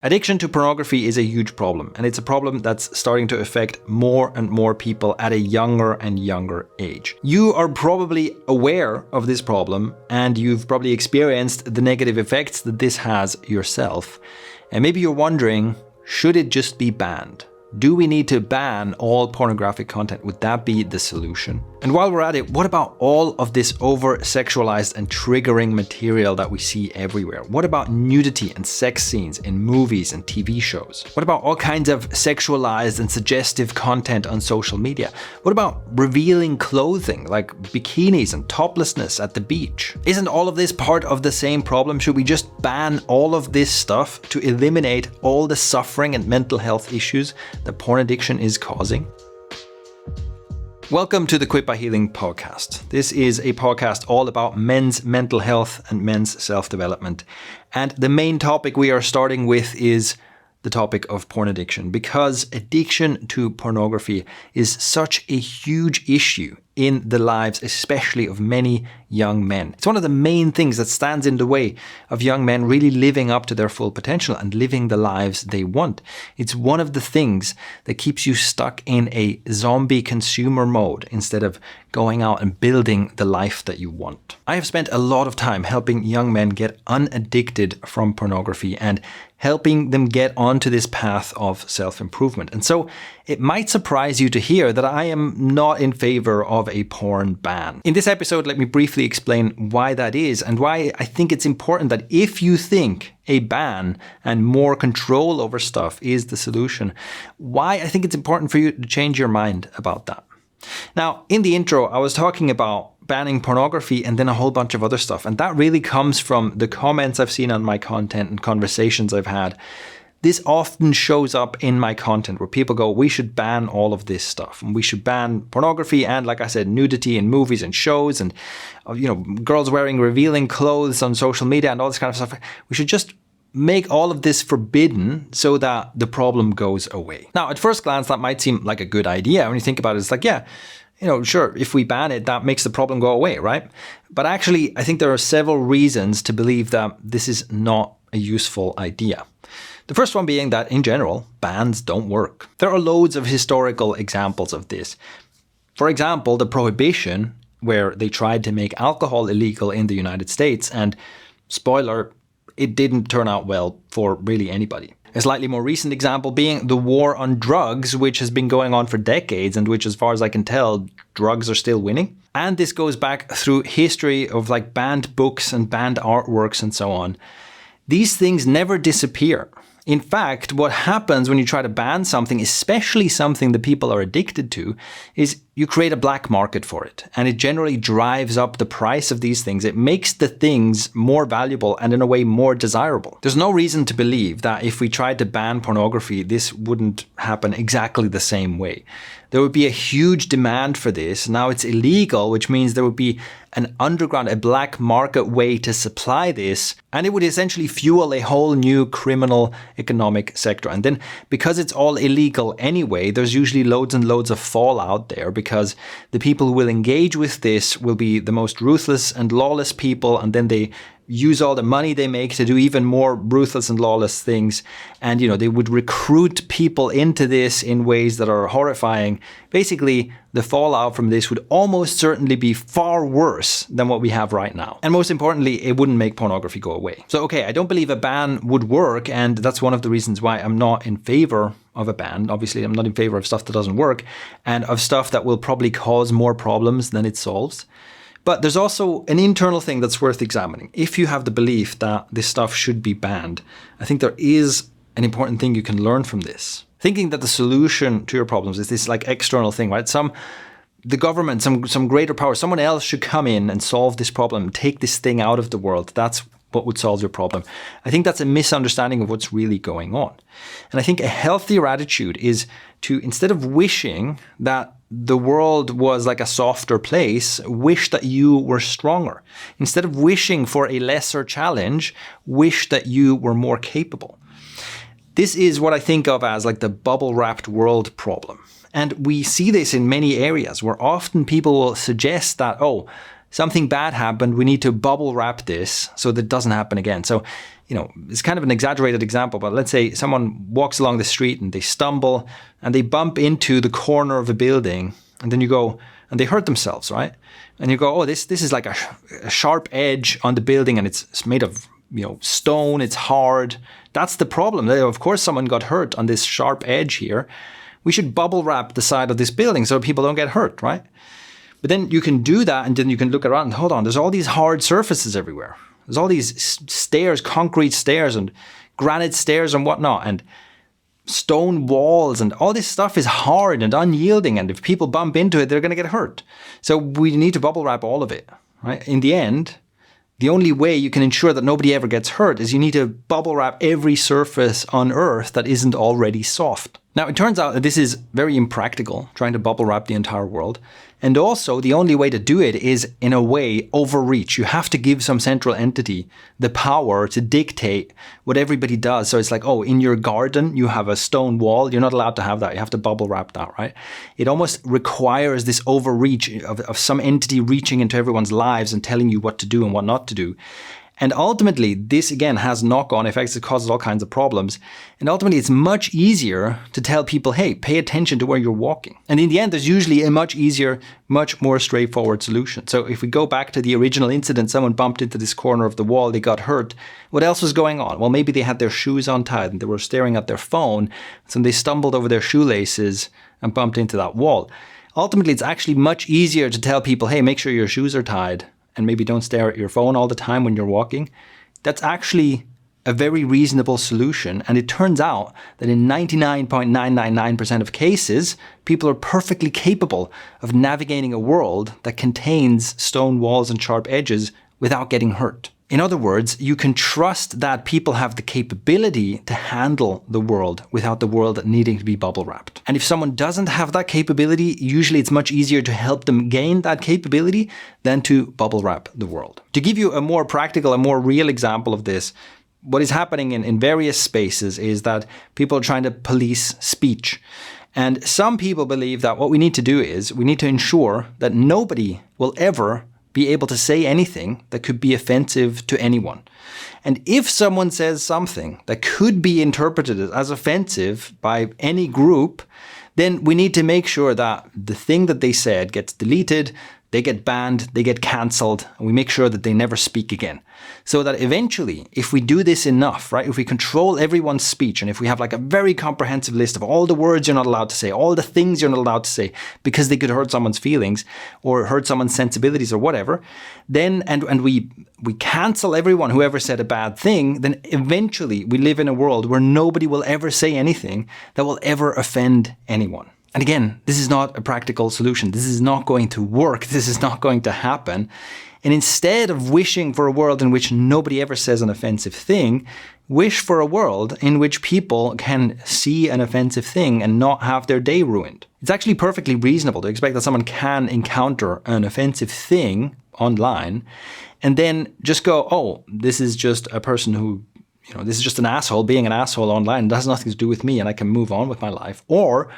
Addiction to pornography is a huge problem, and it's a problem that's starting to affect more and more people at a younger and younger age. You are probably aware of this problem, and you've probably experienced the negative effects that this has yourself. And maybe you're wondering, should it just be banned? Do we need to ban all pornographic content? Would that be the solution? And while we're at it, what about all of this over-sexualized and triggering material that we see everywhere? What about nudity and sex scenes in movies and TV shows? What about all kinds of sexualized and suggestive content on social media? What about revealing clothing like bikinis and toplessness at the beach? Isn't all of this part of the same problem? Should we just ban all of this stuff to eliminate all the suffering and mental health issues that porn addiction is causing? Welcome to the Quit by Healing podcast. This is a podcast all about men's mental health and men's self-development. And the main topic we are starting with is the topic of porn addiction, because addiction to pornography is such a huge issue in the lives, especially of many young men. It's one of the main things that stands in the way of young men really living up to their full potential and living the lives they want. It's one of the things that keeps you stuck in a zombie consumer mode instead of going out and building the life that you want. I have spent a lot of time helping young men get unaddicted from pornography and helping them get onto this path of self-improvement. And so it might surprise you to hear that I am not in favor of a porn ban. In this episode, let me briefly explain why that is and why I think it's important that if you think a ban and more control over stuff is the solution, why I think it's important for you to change your mind about that. Now, in the intro, I was talking about banning pornography and then a whole bunch of other stuff. And that really comes from the comments I've seen on my content and conversations I've had. This often shows up in my content where people go, we should ban all of this stuff. And we should ban pornography and, like I said, nudity in movies and shows and, girls wearing revealing clothes on social media and all this kind of stuff. We should just make all of this forbidden so that the problem goes away. Now, at first glance, that might seem like a good idea. When you think about it, it's like, yeah, sure, if we ban it, that makes the problem go away, right? But actually, I think there are several reasons to believe that this is not a useful idea. The first one being that, in general, bans don't work. There are loads of historical examples of this. For example, the Prohibition, where they tried to make alcohol illegal in the United States, and spoiler, it didn't turn out well for really anybody. A slightly more recent example being the war on drugs, which has been going on for decades and which, as far as I can tell, drugs are still winning. And this goes back through history of like banned books and banned artworks and so on. These things never disappear. In fact, what happens when you try to ban something, especially something that people are addicted to, is you create a black market for it. And it generally drives up the price of these things. It makes the things more valuable and in a way more desirable. There's no reason to believe that if we tried to ban pornography, this wouldn't happen exactly the same way. There would be a huge demand for this. Now it's illegal, which means there would be an underground, a black market way to supply this. And it would essentially fuel a whole new criminal economic sector. And then because it's all illegal anyway, there's usually loads and loads of fallout there because the people who will engage with this will be the most ruthless and lawless people. And then they use all the money they make to do even more ruthless and lawless things. And, they would recruit people into this in ways that are horrifying. Basically, the fallout from this would almost certainly be far worse than what we have right now. And most importantly, it wouldn't make pornography go away. So, okay, I don't believe a ban would work. And that's one of the reasons why I'm not in favor of a ban. Obviously, I'm not in favor of stuff that doesn't work and of stuff that will probably cause more problems than it solves. But there's also an internal thing that's worth examining. If you have the belief that this stuff should be banned, I think there is an important thing you can learn from this. Thinking that the solution to your problems is this like external thing, right? The government, some greater power, someone else should come in and solve this problem, take this thing out of the world. That's what would solve your problem. I think that's a misunderstanding of what's really going on. And I think a healthier attitude is to, instead of wishing that the world was like a softer place, wish that you were stronger. Instead of wishing for a lesser challenge, wish that you were more capable. This is what I think of as like the bubble-wrapped world problem. And we see this in many areas where often people will suggest that, something bad happened, we need to bubble wrap this so that it doesn't happen again. So, it's kind of an exaggerated example, but let's say someone walks along the street and they stumble and they bump into the corner of a building, and then you go, and they hurt themselves, right? And you go, oh, this is like a sharp edge on the building, and it's made of stone, it's hard. That's the problem. Of course, someone got hurt on this sharp edge here. We should bubble wrap the side of this building so people don't get hurt, right? But then you can do that, and then you can look around and hold on, there's all these hard surfaces everywhere. There's all these stairs, concrete stairs and granite stairs and whatnot, and stone walls, and all this stuff is hard and unyielding, and if people bump into it, they're going to get hurt. So we need to bubble wrap all of it, right? In the end, the only way you can ensure that nobody ever gets hurt is you need to bubble wrap every surface on Earth that isn't already soft. Now, it turns out that this is very impractical, trying to bubble wrap the entire world. And also, the only way to do it is, in a way, overreach. You have to give some central entity the power to dictate what everybody does. So it's like, oh, in your garden, you have a stone wall. You're not allowed to have that. You have to bubble wrap that, right? It almost requires this overreach of some entity reaching into everyone's lives and telling you what to do and what not to do. And ultimately, this again has knock-on effects. It causes all kinds of problems. And ultimately, it's much easier to tell people, hey, pay attention to where you're walking. And in the end, there's usually a much easier, much more straightforward solution. So if we go back to the original incident, someone bumped into this corner of the wall, they got hurt. What else was going on? Well, maybe they had their shoes untied and they were staring at their phone. So they stumbled over their shoelaces and bumped into that wall. Ultimately, it's actually much easier to tell people, hey, make sure your shoes are tied, and maybe don't stare at your phone all the time when you're walking. That's actually a very reasonable solution. And it turns out that in 99.999% of cases, people are perfectly capable of navigating a world that contains stone walls and sharp edges without getting hurt. In other words, you can trust that people have the capability to handle the world without the world needing to be bubble wrapped. And if someone doesn't have that capability, usually it's much easier to help them gain that capability than to bubble wrap the world. To give you a more practical, a more real example of this, what is happening in various spaces is that people are trying to police speech. And some people believe that what we need to do is we need to ensure that nobody will ever be able to say anything that could be offensive to anyone. And if someone says something that could be interpreted as offensive by any group, then we need to make sure that the thing that they said gets deleted, they get banned, they get cancelled, and we make sure that they never speak again. So that eventually, if we do this enough, right, if we control everyone's speech, and if we have like a very comprehensive list of all the words you're not allowed to say, all the things you're not allowed to say, because they could hurt someone's feelings or hurt someone's sensibilities or whatever, then, and we cancel everyone who ever said a bad thing, then eventually we live in a world where nobody will ever say anything that will ever offend anyone. And again, this is not a practical solution. This is not going to work. This is not going to happen. And instead of wishing for a world in which nobody ever says an offensive thing, wish for a world in which people can see an offensive thing and not have their day ruined. It's actually perfectly reasonable to expect that someone can encounter an offensive thing online and then just go, oh, this is just a person who, this is just an asshole being an asshole online. It has nothing to do with me and I can move on with my life. Or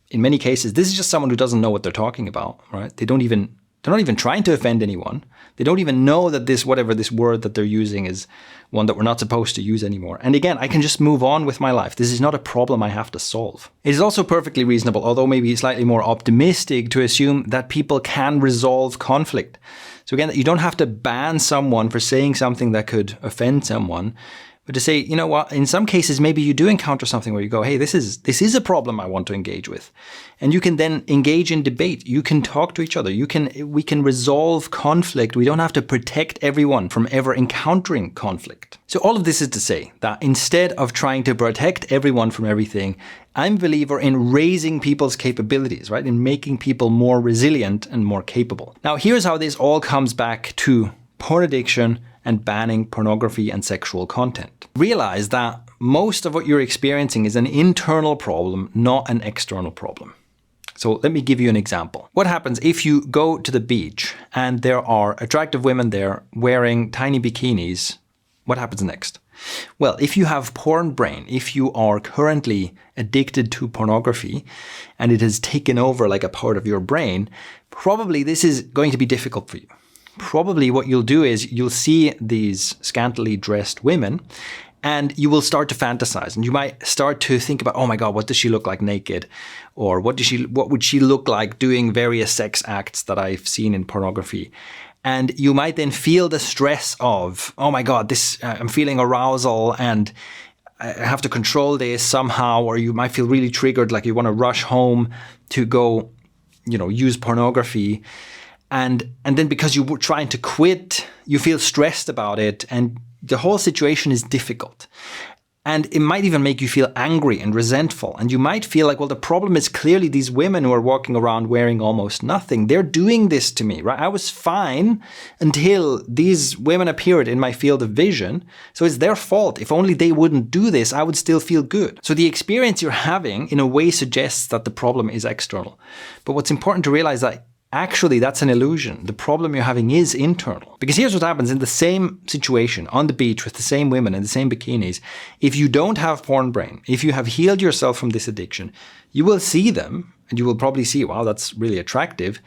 in many cases, this is just someone who doesn't know what they're talking about, right? They're not even trying to offend anyone. They don't even know that this word that they're using is one that we're not supposed to use anymore. And again, I can just move on with my life. This is not a problem I have to solve. It is also perfectly reasonable, although maybe slightly more optimistic, to assume that people can resolve conflict. So again, you don't have to ban someone for saying something that could offend someone, but to say, you know what, in some cases, maybe you do encounter something where you go, hey, this is a problem I want to engage with. And you can then engage in debate. You can talk to each other. We can resolve conflict. We don't have to protect everyone from ever encountering conflict. So all of this is to say that instead of trying to protect everyone from everything, I'm a believer in raising people's capabilities, right? In making people more resilient and more capable. Now, here's how this all comes back to porn addiction and banning pornography and sexual content. Realize that most of what you're experiencing is an internal problem, not an external problem. So let me give you an example. What happens if you go to the beach and there are attractive women there wearing tiny bikinis? What happens next? Well, if you have porn brain, if you are currently addicted to pornography and it has taken over like a part of your brain, probably this is going to be difficult for you. probably what you'll do is you'll see these scantily dressed women and you will start to fantasize, and you might start to think about, oh my God, what does she look like naked? Or what would she look like doing various sex acts that I've seen in pornography? And you might then feel the stress of, oh my God, I'm feeling arousal and I have to control this somehow. Or you might feel really triggered, like you want to rush home to go, use pornography. And then because you were trying to quit, you feel stressed about it, and the whole situation is difficult. And it might even make you feel angry and resentful. And you might feel like, well, the problem is clearly these women who are walking around wearing almost nothing. They're doing this to me, right? I was fine until these women appeared in my field of vision. So it's their fault. If only they wouldn't do this, I would still feel good. So the experience you're having in a way suggests that the problem is external. But what's important to realize that actually, that's an illusion. The problem you're having is internal. Because here's what happens in the same situation, on the beach with the same women in the same bikinis. If you don't have porn brain, if you have healed yourself from this addiction, you will see them and you will probably see, wow, that's really attractive.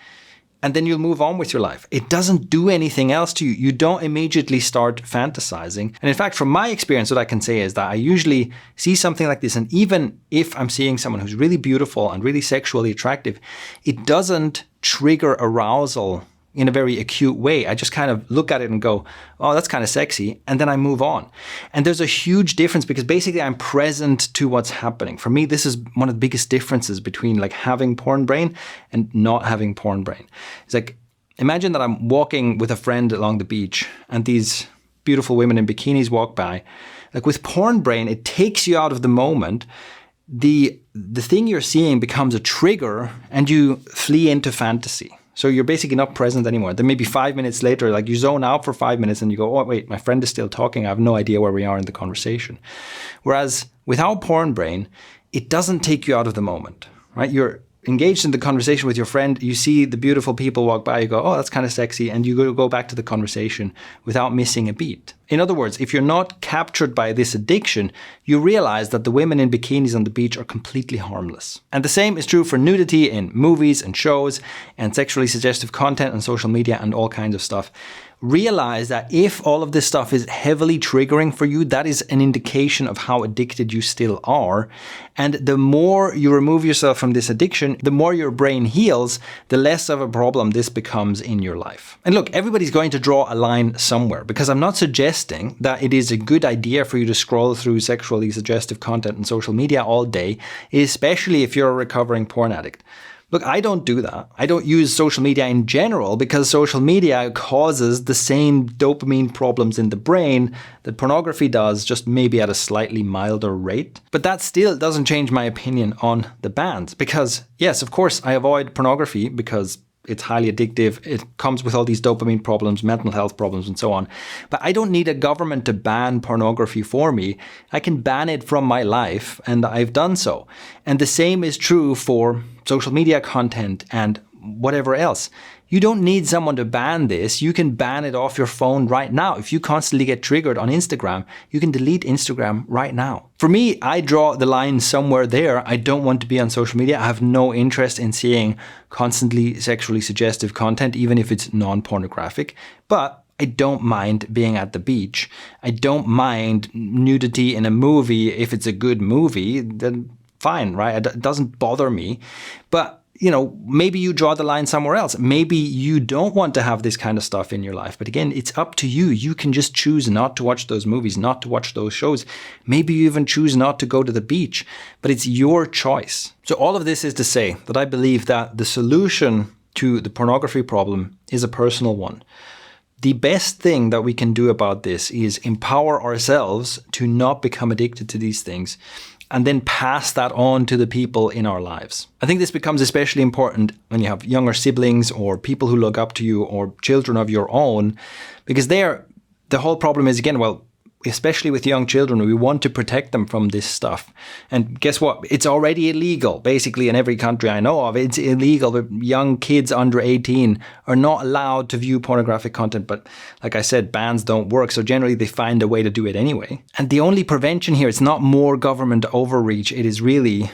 And then you'll move on with your life. It doesn't do anything else to you. You don't immediately start fantasizing. And in fact, from my experience, what I can say is that I usually see something like this. And even if I'm seeing someone who's really beautiful and really sexually attractive, it doesn't trigger arousal in a very acute way. I just kind of look at it and go, oh, that's kind of sexy. And then I move on. And there's a huge difference because basically I'm present to what's happening. For me, this is one of the biggest differences between like having porn brain and not having porn brain. It's like, imagine that I'm walking with a friend along the beach and these beautiful women in bikinis walk by. Like with porn brain, it takes you out of the moment. The thing you're seeing becomes a trigger and you flee into fantasy. So you're basically not present anymore. Then maybe 5 minutes later, like you zone out for 5 minutes and you go, oh, wait, my friend is still talking. I have no idea where we are in the conversation. Whereas without porn brain, it doesn't take you out of the moment, right? You're engaged in the conversation with your friend. You see the beautiful people walk by. You go, oh, that's kind of sexy. And you go back to the conversation without missing a beat. In other words, if you're not captured by this addiction, you realize that the women in bikinis on the beach are completely harmless. And the same is true for nudity in movies and shows and sexually suggestive content on social media and all kinds of stuff. Realize that if all of this stuff is heavily triggering for you, that is an indication of how addicted you still are. And the more you remove yourself from this addiction, the more your brain heals, the less of a problem this becomes in your life. And look, everybody's going to draw a line somewhere, because I'm not suggesting that it is a good idea for you to scroll through sexually suggestive content on social media all day, especially if you're a recovering porn addict. Look, I don't do that. I don't use social media in general because social media causes the same dopamine problems in the brain that pornography does, just maybe at a slightly milder rate. But that still doesn't change my opinion on the bans because, yes, of course, I avoid pornography because it's highly addictive. It comes with all these dopamine problems, mental health problems, and so on. But I don't need a government to ban pornography for me. I can ban it from my life, and I've done so. And the same is true for social media content and whatever else. You don't need someone to ban this. You can ban it off your phone right now. If you constantly get triggered on Instagram, you can delete Instagram right now. For me, I draw the line somewhere there. I don't want to be on social media. I have no interest in seeing constantly sexually suggestive content, even if it's non-pornographic. But I don't mind being at the beach. I don't mind nudity in a movie if it's a good movie. Then fine, right? It doesn't bother me. But maybe you draw the line somewhere else. Maybe you don't want to have this kind of stuff in your life. But again, it's up to you. You can just choose not to watch those movies, not to watch those shows. Maybe you even choose not to go to the beach. But it's your choice. So all of this is to say that I believe that the solution to the pornography problem is a personal one. The best thing that we can do about this is empower ourselves to not become addicted to these things, and then pass that on to the people in our lives. I think this becomes especially important when you have younger siblings or people who look up to you or children of your own, because the whole problem is, again, well, especially with young children, we want to protect them from this stuff. And guess what? It's already illegal. Basically, in every country I know of, it's illegal. But young kids under 18 are not allowed to view pornographic content. But like I said, bans don't work. So generally, they find a way to do it anyway. And the only prevention here is not more government overreach. It is really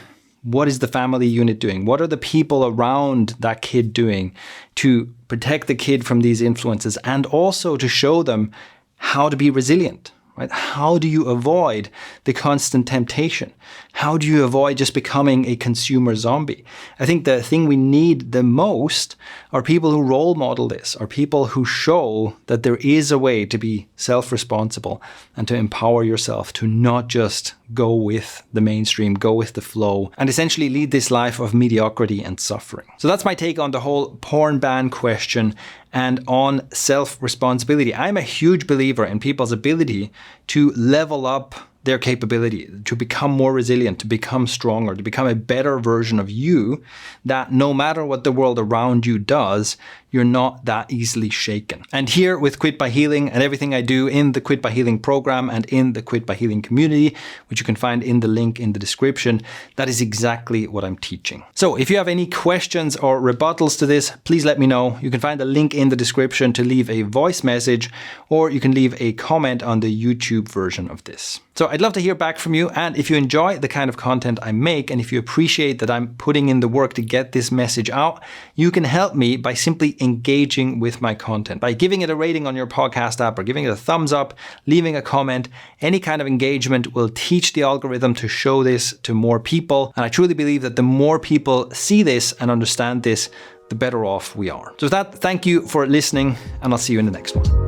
what is the family unit doing? What are the people around that kid doing to protect the kid from these influences, and also to show them how to be resilient? Right? How do you avoid the constant temptation? How do you avoid just becoming a consumer zombie? I think the thing we need the most are people who role model this, are people who show that there is a way to be self-responsible and to empower yourself to not just go with the mainstream, go with the flow, and essentially lead this life of mediocrity and suffering. So that's my take on the whole porn ban question and on self-responsibility. I'm a huge believer in people's ability to level up their capability, to become more resilient, to become stronger, to become a better version of you, that no matter what the world around you does, you're not that easily shaken. And here with Quit by Healing and everything I do in the Quit by Healing program and in the Quit by Healing community, which you can find in the link in the description, that is exactly what I'm teaching. So if you have any questions or rebuttals to this, please let me know. You can find the link in the description to leave a voice message, or you can leave a comment on the YouTube version of this. So I'd love to hear back from you, and if you enjoy the kind of content I make, and if you appreciate that I'm putting in the work to get this message out, you can help me by simply engaging with my content, by giving it a rating on your podcast app or giving it a thumbs up, leaving a comment. Any kind of engagement will teach the algorithm to show this to more people. And I truly believe that the more people see this and understand this, the better off we are. So with that, thank you for listening, and I'll see you in the next one.